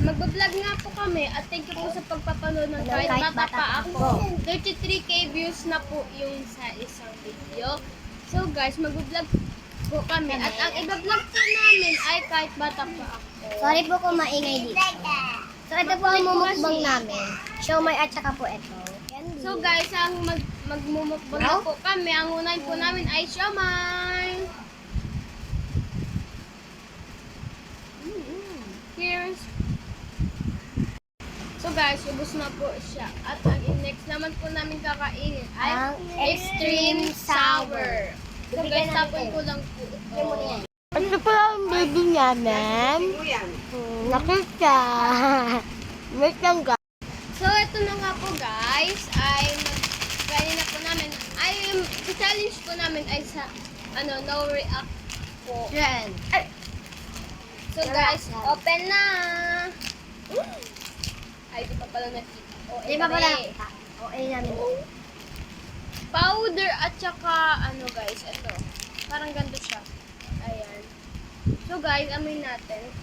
magbablog nga po kami at thank you po sa pagpapanood ng kahit bata pa ako. 33k views na po yung sa isang video. So guys, magbablog po kami at ang ibablog po namin ay kahit bata pa ako. Sorry po kung maingay dito. So, ito po ang mumukbang namin. Siomay at saka po ito. So guys, ang magmumukbang na po kami, ang unahin po namin ay siomay. Here's. So guys, ubos na po siya. At ang next naman po namin kakainin ay Ang extreme sour. So guys, tapon ko lang po ito. Ito po ang baby namin. Nakita. Wait lang guys. So ito na nga po guys, ay kanina po namin, ay challenge po namin ay sa no react po. Yan. So guys, open na! Ay, di pa pala nakita. Di ba pala nakita? Okay namin. Powder at saka, guys, ito. Parang ganito siya. Ayan. So guys, amoy natin.